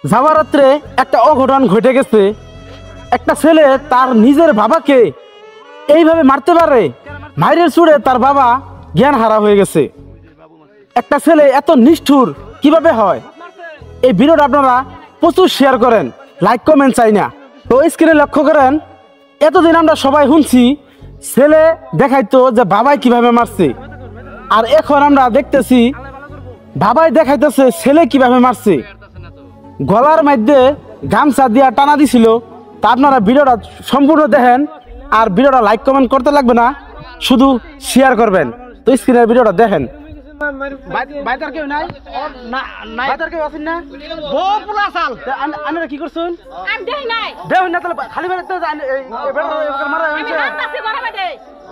যাওয়ার রাত্রে একটা অঘটন ঘটে গেছে। একটা ছেলে তার নিজের বাবাকে এইভাবে মারতে পারে, মাইরের চুড়ে তার বাবা জ্ঞান হারা হয়ে গেছে। একটা ছেলে এত নিষ্ঠুর কিভাবে হয়? এই ভিডিওটা আপনারা প্রচুর শেয়ার করেন, লাইক কমেন্ট চাই না। তো স্ক্রিনে লক্ষ্য করেন, এতদিন আমরা সবাই শুনছি ছেলে দেখাইতো যে বাবাই কিভাবে মারছে, আর এখন আমরা দেখতেছি বাবাই দেখাইতেছে ছেলে কিভাবে মারছে। গলার মধ্যে গামছা দিয়া টানা দিছিল। তা আপনারা ভিডিওটা সম্পূর্ণ দেখেন, আর ভিডিওটা লাইক কমেন্ট করতে লাগবে না, শুধু শেয়ার করবেন। তো স্ক্রিনের ভিডিওটা দেখেন। কি করছেন? খালি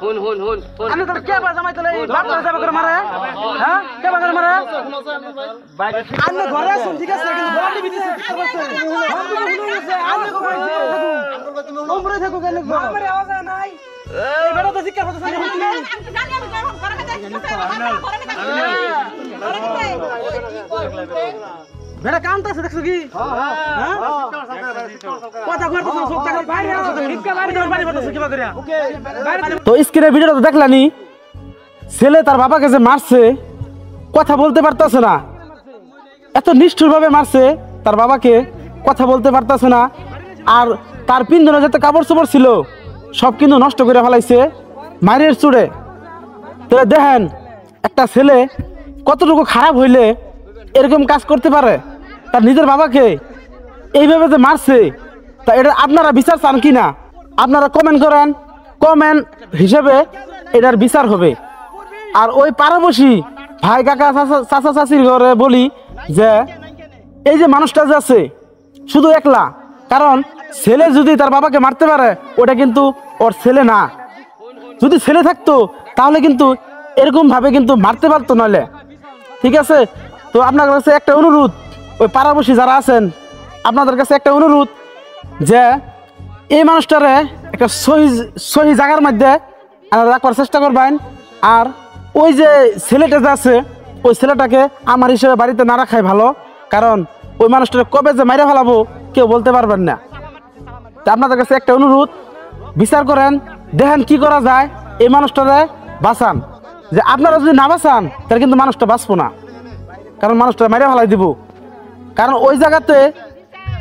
হুন হুন হুন আমি তো কে বাজা মাইতলে এই বাপ বাজা করে মারে, হ্যাঁ কে বাজা মারে? আমি ঘরে আছি, ঠিক আছে, কিন্তু বলাটি বিদিছে কি করছে? আমি কো কইছে ওমরে থাকো কেন গো? আমারে আওয়াজ নাই। এই বেটা তো জিজ্ঞাসা করতেছ না? আমি তো জানি আমি ঘরে কাছে বেটা কামতাছে দেখছো কি? হ্যাঁ কথা কইতেছ সব টাকা বাইরে আছে, ভিক্ষা বাড়ি দাও, বাড়ি পড়তেছ কিবা করিয়া। ওকে তো স্ক্রিনের ভিডিওটা তো দেখলানি, ছেলে তার বাবাকে যে মারছে কথা বলতে পারতাছে না, এত নিষ্ঠুর ভাবে মারছে তার বাবাকে, কথা বলতে পারতাছে না। আর তার পিন্ধনে যত কাপড় চোপড় ছিল সব কিন্তু নষ্ট করে ফেলাইছে মায়ের চুড়ে। তো দেখেন একটা ছেলে কতটুকু খারাপ হইলে এরকম কাজ করতে পারে, তার নিজের বাবাকে এইভাবে যে মারছে। তা এটা আপনারা বিচার চান কি না? আপনারা কমেন্ট করেন, কমেন্ট হিসেবে এটার বিচার হবে। আর ওই পাড়াবসী ভাই কাকা চাচা চাচির ঘরে বলি যে এই যে মানুষটা যে আছে শুধু একলা, কারণ ছেলে যদি তার বাবাকে মারতে পারে ওটা কিন্তু ওর ছেলে না। যদি ছেলে থাকতো তাহলে কিন্তু এরকম ভাবে কিন্তু মারতে পারতো নইলে, ঠিক আছে। তো আপনার কাছে একটা অনুরোধ, ওই পাড়াবসী যারা আছেন আপনাদের কাছে একটা অনুরোধ যে এই মানুষটারে একটা সহি জায়গার মধ্যে রাখার চেষ্টা করবেন। আর ওই যে ছেলেটা যে আছে ওই ছেলেটাকে আমার হিসেবে বাড়িতে না রাখাই ভালো, কারণ ওই মানুষটারে কবে যে মাইরে ফেলাবো কেউ বলতে পারবেন না। তা আপনাদের কাছে একটা অনুরোধ, বিচার করেন, দেখেন কি করা যায়, এই মানুষটারে বাঁচান। যে আপনারা যদি না বাঁচান তাহলে কিন্তু মানুষটা বাঁচবো না, কারণ মানুষটা মাইরে ফেলাই দিব। কারণ ওই জায়গাতে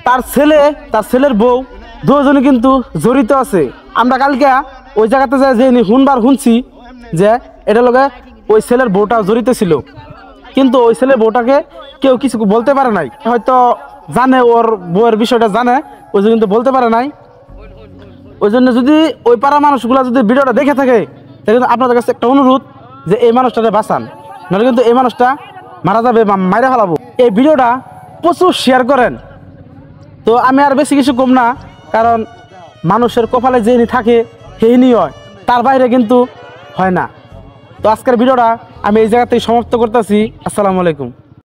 তার ছেলে তার ছেলের বউ দুজনে কিন্তু জড়িত আছে। আমরা কালকে ওই জায়গাতে যাই যে শুনবার শুনছি যে এটা লগে ওই ছেলের বউটা জড়িত ছিল, কিন্তু ওই ছেলের বউটাকে কেউ কিছু বলতে পারে নাই। হয়তো জানে ওর বউয়ের বিষয়টা জানে, ওই জন্য কিন্তু বলতে পারে নাই। ওই জন্য যদি ওই পাড়া মানুষগুলো যদি ভিডিওটা দেখে থাকে তাহলে কিন্তু আপনাদের কাছে একটা অনুরোধ যে এই মানুষটাকে বাঁচান, নাহলে কিন্তু এই মানুষটা মারা যাবে বা মাইরা ফেলাবো। এই ভিডিওটা প্রচুর শেয়ার করেন। তো আমি আর বেশি কিছু কম না, কারণ মানুষের কপালে যে থাকে সেই হয়, তার বাইরে কিন্তু হয় না। তো আজকের ভিডিওটা আমি এই জায়গাতেই সমাপ্ত করতেছি। আসসালামু আলাইকুম।